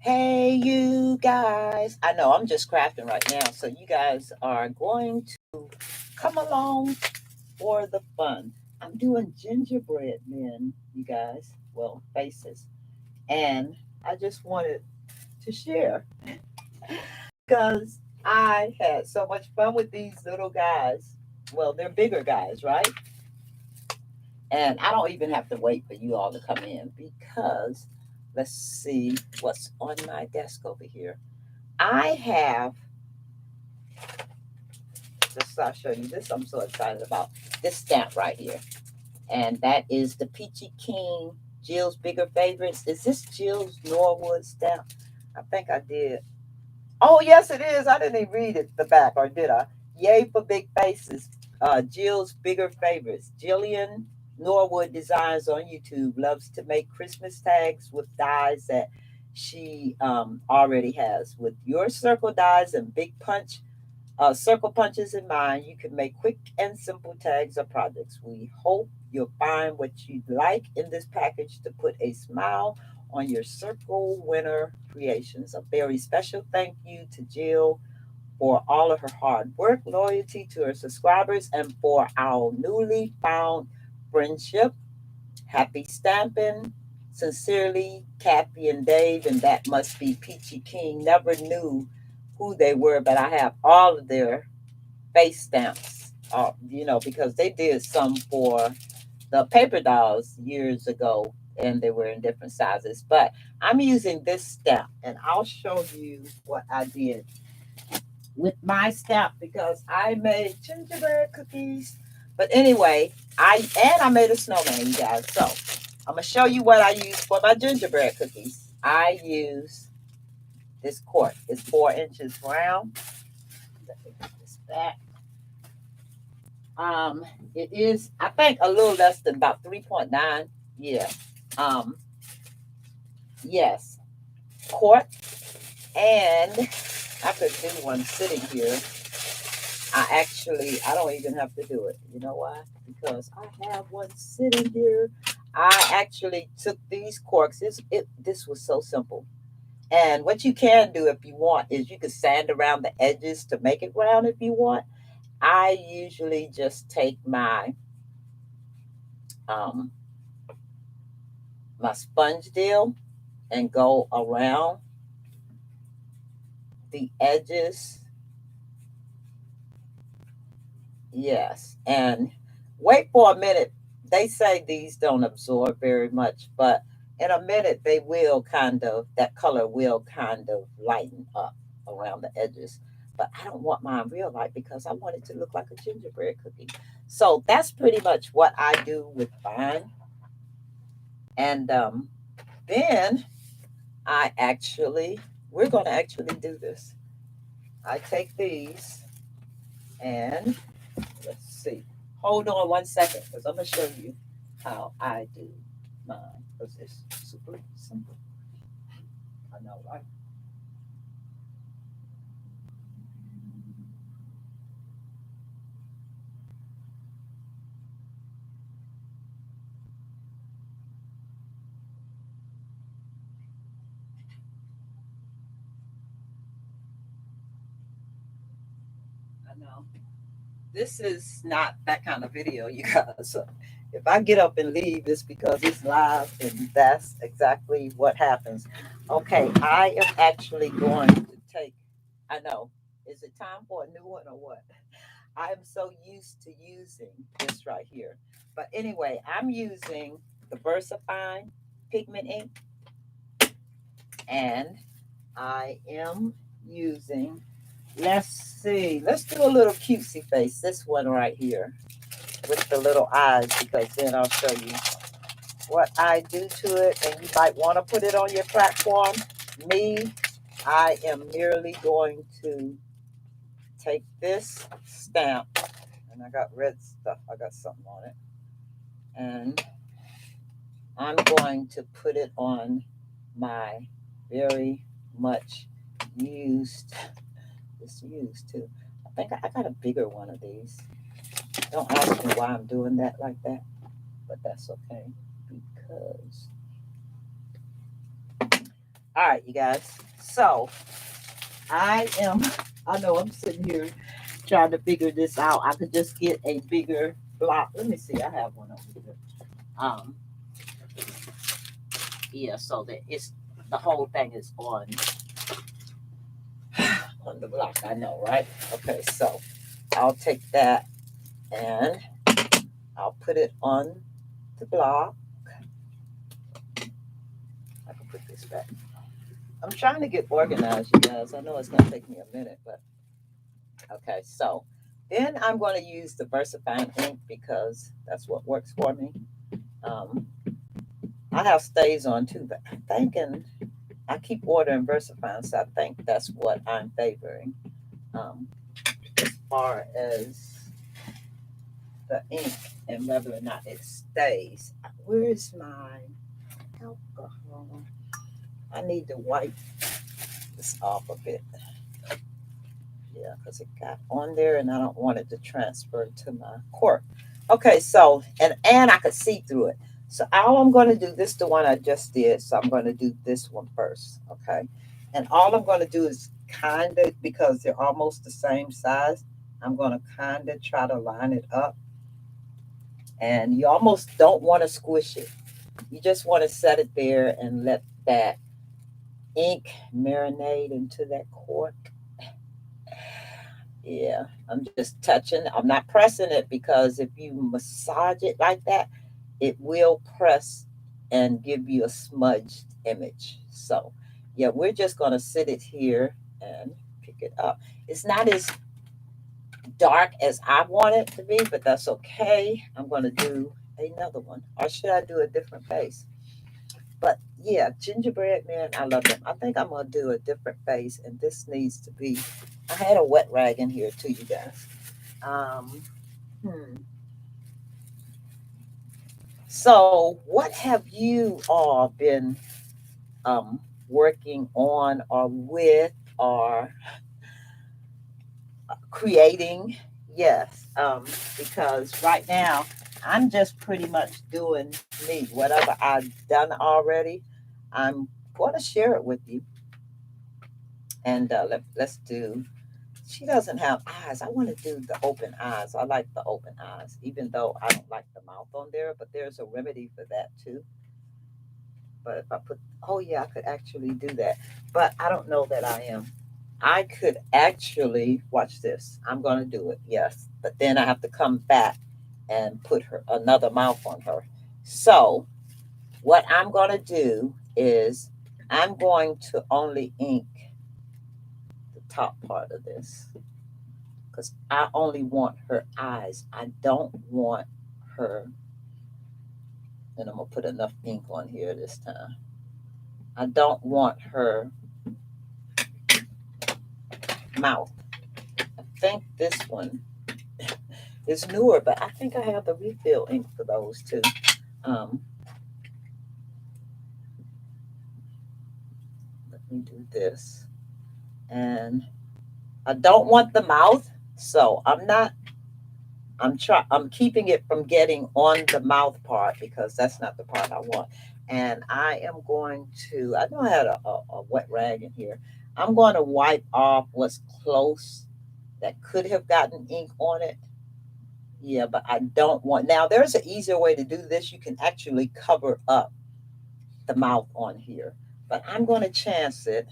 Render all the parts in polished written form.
Hey, you guys. I know I'm just crafting right now, so you guys are going to come along for the fun. I'm doing gingerbread men, you guys. Well, faces. And I just wanted to share because I had so much fun with these little guys. Well, they're bigger guys, right? And I don't even have to wait for you all to come in because let's see what's on my desk over here. I have just I'll show you this. I'm so excited about this stamp right here. And that is the Peachy King, Jill's Bigger Favorites. Is this Jill's Norwood stamp? I think I did. Oh, yes, it is. I didn't even read it, the back, or did I? Yay for Big Faces. Jill's Bigger Favorites. Jillian Norwood Designs on YouTube loves to make Christmas tags with dies that she already has. With your circle dies and big punch circle punches in mind, you can make quick and simple tags or projects. We hope you'll find what you'd like in this package to put a smile on your circle winner creations. A very special thank you to Jill for all of her hard work, loyalty to her subscribers, and for our newly found friendship. Happy stamping. Sincerely, Kathy and Dave, and that must be Peachy King. Never knew who they were, but I have all of their face stamps, because they did some for the paper dolls years ago and they were in different sizes. But I'm using this stamp and I'll show you what I did with my stamp because I made gingerbread cookies. But anyway, I made a snowman, you guys. So I'm gonna show you what I use for my gingerbread cookies. I use this cork. It's 4 inches round. Let me put this back. Um, it is, I think, a little less than about 3.9. Yeah. Um, yes. Quart. And I could do one sitting here. I don't even have to do it. You know why? Because I have one sitting here. I actually took these corks. This was so simple. And what you can do if you want is you can sand around the edges to make it round if you want. I usually just take um, my sponge deal and go around the edges. Yes. And wait for a minute. They say these don't absorb very much, but in a minute they will that color will kind of lighten up around the edges. But I don't want mine real light because I want it to look like a gingerbread cookie. So that's pretty much what I do with mine. And then we're going to actually do this. I take these and let's see. Hold on 1 second because I'm going to show you how I do mine because it's super simple. I know, right? I know. This is not that kind of video, you guys. So if I get up and leave, it's because it's live and that's exactly what happens. Okay, I am actually going to take, I know, is it time for a new one or what? I am so used to using this right here. But anyway, I'm using the VersaFine pigment ink and I am using, let's see, let's do a little cutesy face. This one right here with the little eyes because then I'll show you what I do to it and you might want to put it on your platform. Me, I am merely going to take this stamp and I got red stuff. I got something on it. And I'm going to put it on my very much used, this used too. I think I got a bigger one of these. Don't ask me why I'm doing that like that, but that's okay because All right, you guys. So I know I'm sitting here trying to figure this out. I could just get a bigger block. Let me see. I have one over here. Um, yeah, so that it's the whole thing is on the block. I know, right? Okay, so I'll take that and I'll put it on the block. I can put this back. I'm trying to get organized, you guys. I know it's gonna take me a minute, but okay. So then I'm going to use the VersaFine ink because that's what works for me. Um, I have stays on too, but I'm thinking I keep ordering VersaFine, so I think that's what I'm favoring. Um, as far as the ink and whether or not it stays. Where is my alcohol? I need to wipe this off a bit. Yeah, because it got on there and I don't want it to transfer to my cork. Okay, so and I could see through it. So all I'm going to do, this is the one I just did. So I'm going to do this one first. Okay, and all I'm going to do is kind of, because they're almost the same size, I'm going to kind of try to line it up. And you almost don't want to squish it. You just want to set it there and let that ink marinate into that cork. Yeah, I'm just touching. I'm not pressing it because if you massage it like that, it will press and give you a smudged image. So, yeah, we're just going to sit it here and pick it up. It's not as dark as I want it to be, but that's okay. I'm going to do another one. Or should I do a different face? But yeah, gingerbread man, I love them. I think I'm gonna do a different face, and this needs to be. I had a wet rag in here too, you guys. Um, hmm. So, what have you all been working on, or with, or creating? Yes, because right now I'm just pretty much doing me. Whatever I've done already, I'm going to share it with you. And let's do. She doesn't have eyes. I want to do the open eyes. I like the open eyes, even though I don't like the mouth on there. But there's a remedy for that too. But if I put, oh yeah, I could actually do that. But I don't know that I am. I could actually watch this. I'm going to do it. Yes, but then I have to come back and put her another mouth on her. So what I'm going to do is I'm going to only ink the top part of this because I only want her eyes. I don't want her, and I'm gonna put enough ink on here this time. I don't want her mouth. I think this one is newer, but I think I have the refill ink for those too. Um, Let me do this, and I don't want the mouth, so I'm not. I'm keeping it from getting on the mouth part because that's not the part I want. And I am going to, I know I had a wet rag in here. I'm going to wipe off what's close that could have gotten ink on it. Yeah, but I don't want, now there's an easier way to do this. You can actually cover up the mouth on here, but I'm going to chance it.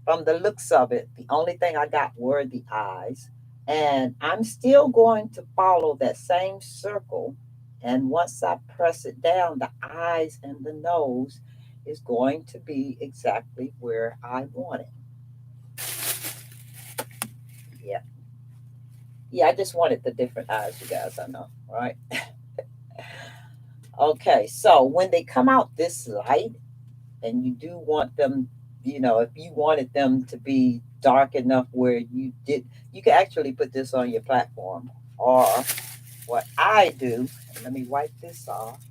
From the looks of it, the only thing I got were the eyes. And I'm still going to follow that same circle. And once I press it down, the eyes and the nose is going to be exactly where I want it. Yeah. Yeah, I just wanted the different eyes, you guys. I know, right? Okay, so when they come out this light, and you do want them, if you wanted them to be dark enough where you can actually put this on your platform. Or what I do, let me wipe this off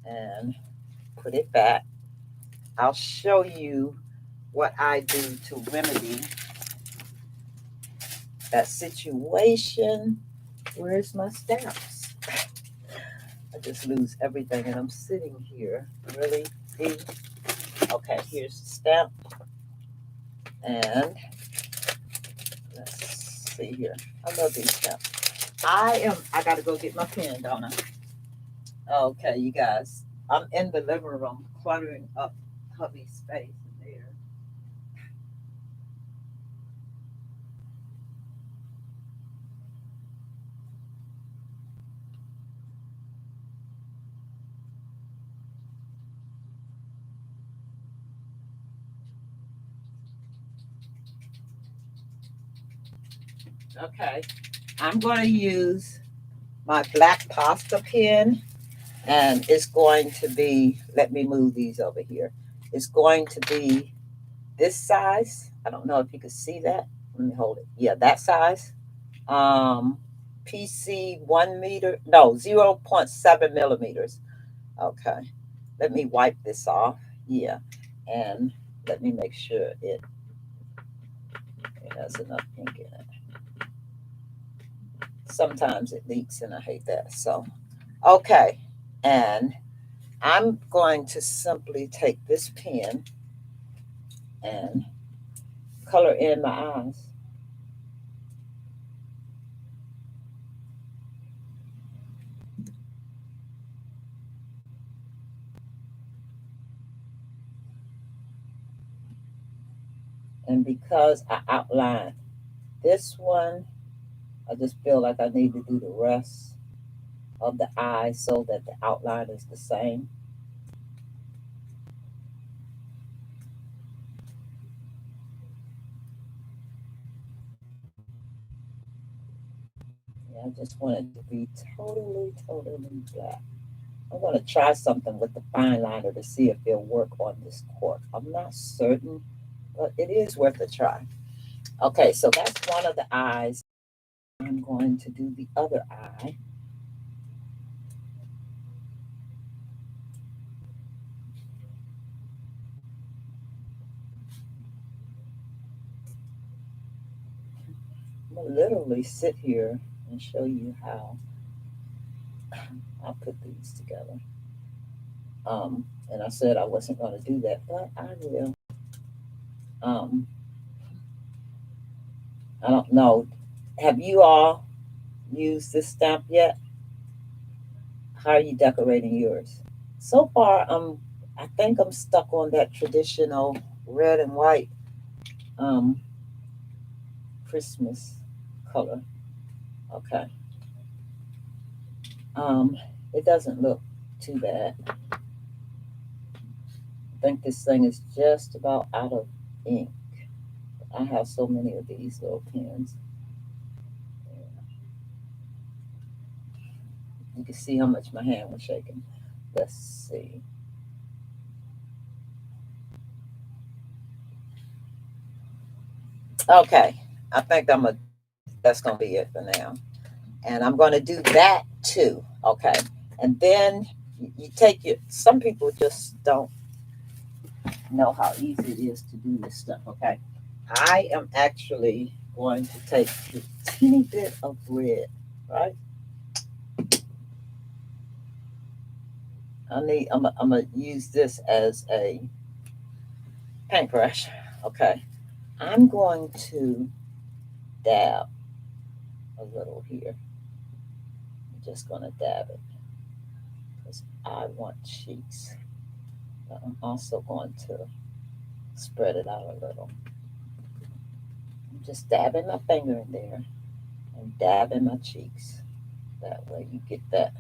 and put it back. I'll show you what I do to remedy that situation. Where's my stamps? I just lose everything and I'm sitting here. Really? See? Okay, here's the stamp. And let's see here. I love these stamps. I gotta go get my pen, don't I? Okay, you guys. I'm in the living room cluttering up hubby's space in there. Okay. I'm gonna use my black pasta pen, and it's going to be, let me move these over here. It's going to be this size. I don't know if you can see that. Let me hold it. Yeah, that size. Um, PC 1 meter, no, 0.7 millimeters. Okay. Let me wipe this off. Yeah. And let me make sure it has enough ink in it. Sometimes it leaks and I hate that. So, okay. And I'm going to simply take this pen and color in my eyes. And because I outlined this one, I just feel like I need to do the rest of the eye so that the outline is the same. Yeah, I just want it to be totally, totally black. I'm going to try something with the fine liner to see if it'll work on this cork. I'm not certain, but it is worth a try. Okay, so that's one of the eyes. I'm going to do the other eye. I'm going to literally sit here and show you how I put these together. And I said I wasn't going to do that, but I will. Um, I don't know. Have you all used this stamp yet? How are you decorating yours? So far, I think I'm stuck on that traditional red and white um, Christmas color. Okay. Um, it doesn't look too bad. I think this thing is just about out of ink. I have so many of these little pens. You can see how much my hand was shaking. Let's see. Okay, I think that's gonna be it for now. And I'm gonna do that too. Okay, and then you take your. Some people just don't know how easy it is to do this stuff. Okay, I am actually going to take a teeny bit of red. Right, I'm gonna use this as a paintbrush. Okay, I'm going to dab a little here. I'm just gonna dab it because I want cheeks. But I'm also going to spread it out a little. I'm just dabbing my finger in there and dabbing my cheeks. That way you get that.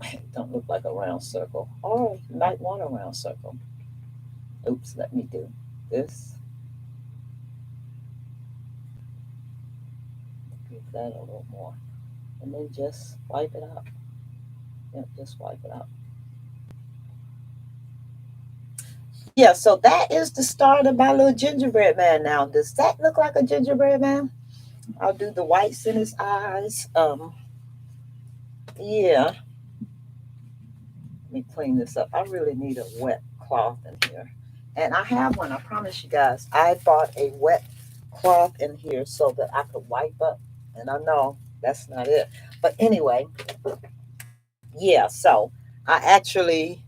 It don't look like a round circle. Or you might want a round circle. Oops, let me do this. Give that a little more. And then just wipe it out. Yep, just wipe it out. Yeah, so that is the start of my little gingerbread man now. Does that look like a gingerbread man? I'll do the whites in his eyes. Yeah, let me clean this up. I really need a wet cloth in here. And I have one, I promise you guys. I bought a wet cloth in here so that I could wipe up. And I know that's not it. But anyway, yeah, so I actually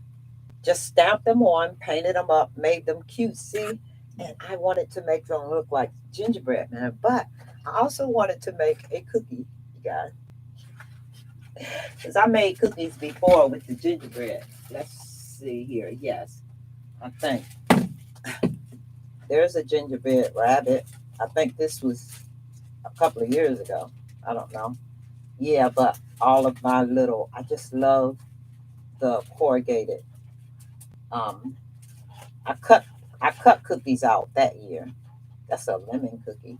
just stamped them on, painted them up, made them cutesy, and I wanted to make them look like gingerbread man. But I also wanted to make a cookie, you guys, because I made cookies before with the gingerbread. Let's see here. Yes, I think there's a gingerbread rabbit. I think this was a couple of years ago. I don't know. Yeah, but all of my little, I just love the corrugated. Um, I cut I cut cookies out that year. That's a lemon cookie.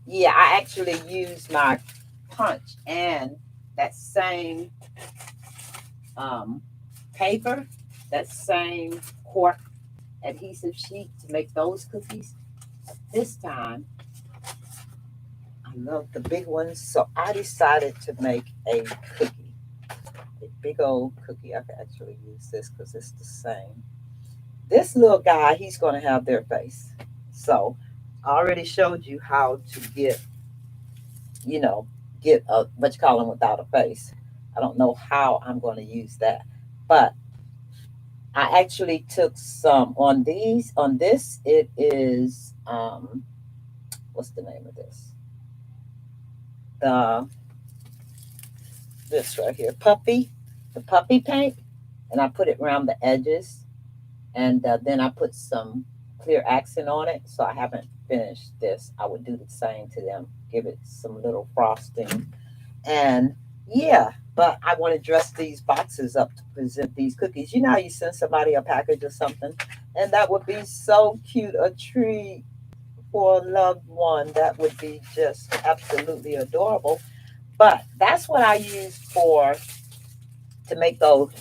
Yeah, I actually used my punch and that same um, paper, that same cork adhesive sheet to make those cookies. This time, I love the big ones, so I decided to make a cookie, a big old cookie. I can actually use this because it's the same. This little guy, he's going to have their face. So I already showed you how to you know, get a what you call them without a face. I don't know how I'm going to use that, but I actually took some on these. On this, it is what's the name of this? The this right here, puppy, the puppy paint, and I put it around the edges, and then I put some clear accent on it. So I haven't finished this. I would do the same to them, give it some little frosting. And yeah, but I want to dress these boxes up to present these cookies. You know how you send somebody a package or something, and that would be so cute, a treat for a loved one. That would be just absolutely adorable. But that's what I used for to make those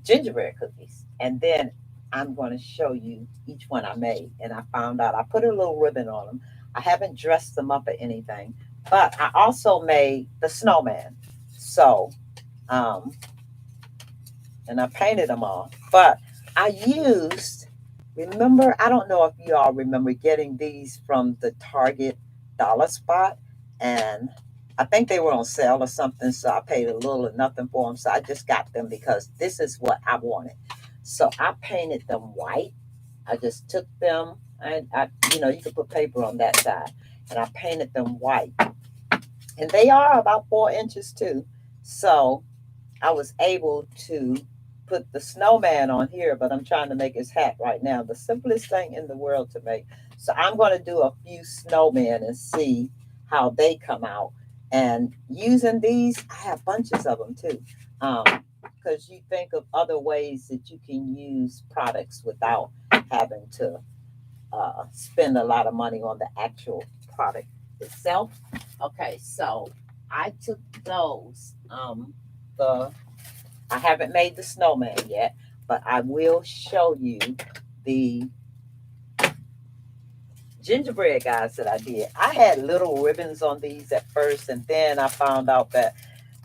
gingerbread cookies. And then I'm going to show you each one I made. And I found out I put a little ribbon on them. I haven't dressed them up or anything, but I also made the snowman. So, um, and I painted them all. But I used, remember, I don't know if you all remember getting these from the Target dollar spot. And I think they were on sale or something. So I paid a little or nothing for them. So I just got them because this is what I wanted. So I painted them white. I just took them and you could put paper on that side. And I painted them white. And they are about 4 inches too. So I was able to put the snowman on here, but I'm trying to make his hat right now. The simplest thing in the world to make. So I'm going to do a few snowmen and see how they come out. And using these, I have bunches of them too. Because you think of other ways that you can use products without having to spend a lot of money on the actual product itself. Okay, so I took those. The I haven't made the snowman yet, but I will show you the gingerbread guys that I did. I had little ribbons on these at first, and then I found out that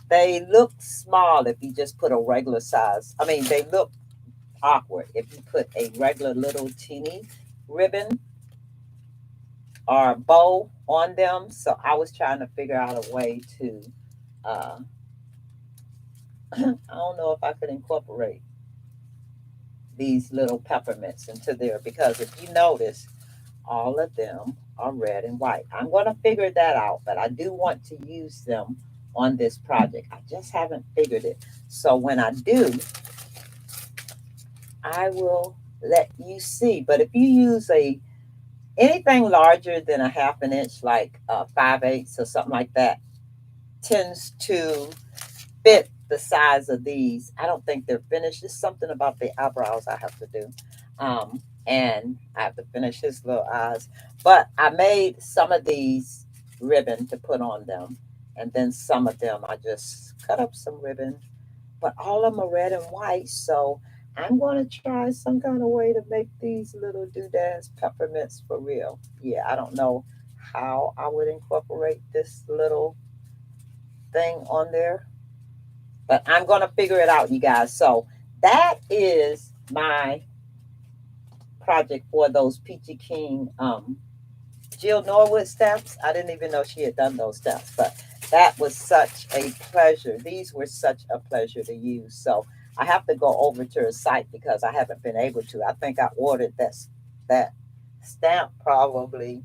they look small if you just put a regular size. I mean, they look awkward if you put a regular little teeny ribbon or bow on them. So I was trying to figure out a way to, I don't know if I could incorporate these little peppermints into there because if you notice, all of them are red and white. I'm going to figure that out, but I do want to use them on this project. I just haven't figured it. So when I do, I will let you see. But if you use anything larger than a half an inch, like 5/8 or something like that, tends to fit the size of these. I don't think they're finished. There's something about the eyebrows I have to do. And I have to finish his little eyes. But I made some of these ribbon to put on them. And then some of them I just cut up some ribbon. But all of them are red and white. So I'm going to try some kind of way to make these little doodads peppermints for real. Yeah, I don't know how I would incorporate this little thing on there, but I'm going to figure it out, you guys. So that is my project for those Peachy King Jill Norwood stamps. I didn't even know she had done those stamps, but That was such a pleasure. These were such a pleasure to use. So I have to go over to a site because I haven't been able to. I think I ordered that stamp probably,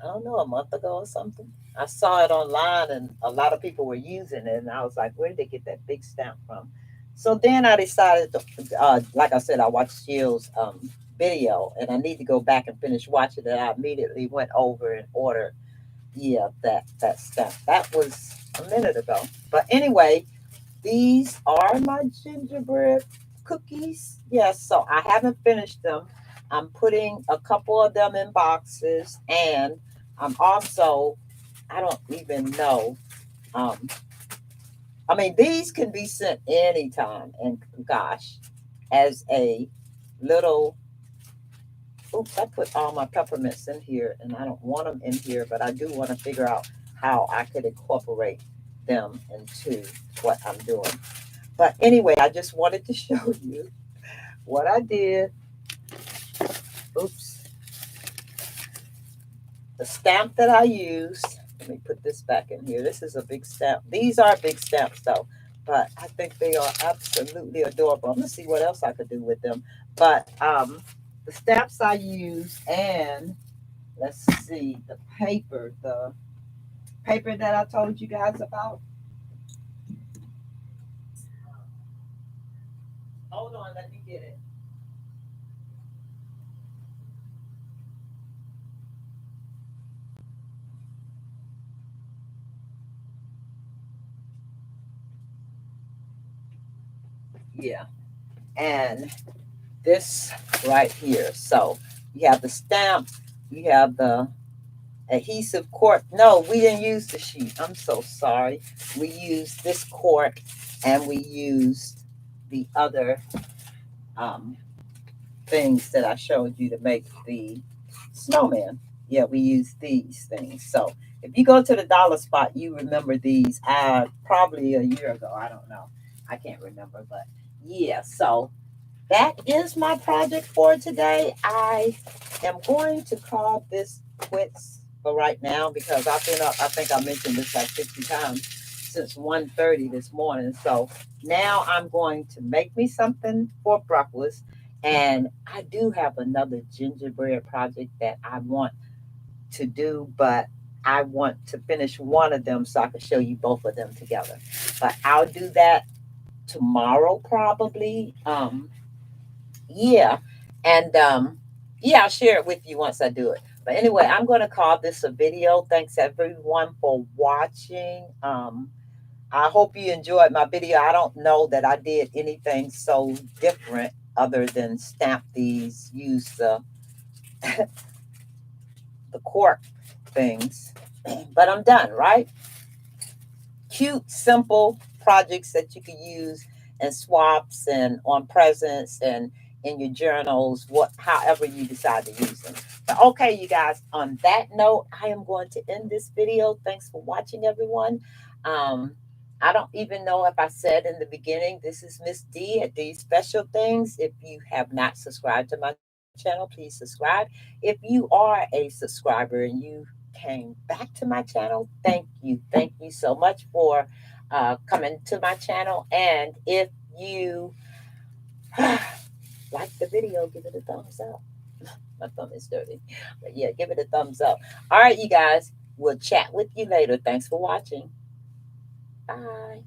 I don't know, a month ago or something. I saw it online and a lot of people were using it, and I was like, where did they get that big stamp from? So then I decided to, like I said, I watched Jill's video, and I need to go back and finish watching it. I immediately went over and ordered, yeah, that stamp. That was a minute ago. But anyway, these are my gingerbread cookies. Yes, so I haven't finished them. I'm putting a couple of them in boxes, and I'm also, I don't even know. Um, I mean, these can be sent anytime, and gosh, as a little, oops, I put all my peppermints in here, and I don't want them in here, but I do want to figure out how I could incorporate them into what I'm doing. But anyway, I just wanted to show you what I did. Oops. The stamp that I used. Let me put this back in here. This is a big stamp. These are big stamps though, but I think they are absolutely adorable. I'm gonna see what else I could do with them. But the stamps I use, and let's see, the paper that I told you guys about. Hold on, let me get it. Yeah. And this right here. So you have the stamp, you have the adhesive cork. No, we didn't use the sheet. I'm so sorry. We used this cork, and we used the other um, things that I showed you to make the snowman. Yeah, we used these things. So if you go to the dollar spot, you remember these. Probably a year ago. I don't know. I can't remember, but yeah. So that is my project for today. I am going to call this quits for right now because I've been up, I think I mentioned this like 50 times since 1:30 this morning. So now I'm going to make me something for breakfast. And I do have another gingerbread project that I want to do, but I want to finish one of them so I can show you both of them together. But I'll do that tomorrow probably. Yeah. And yeah, I'll share it with you once I do it. But anyway, I'm going to call this a video. Thanks everyone for watching. I hope you enjoyed my video. I don't know that I did anything so different other than stamp these, use the cork things. But I'm done, right? Cute, simple projects that you can use and swaps and on presents and in your journals, what however you decide to use them. But okay, you guys, on that note, I am going to end this video. Thanks for watching, everyone. Um, I don't even know if I said in the beginning, this is Miss D at These Special Things. If you have not subscribed to my channel, please subscribe. If you are a subscriber and you came back to my channel, thank you. Thank you so much for coming to my channel. And if you like the video, give it a thumbs up. My thumb is dirty. But yeah, give it a thumbs up. All right, you guys, we'll chat with you later. Thanks for watching. Bye.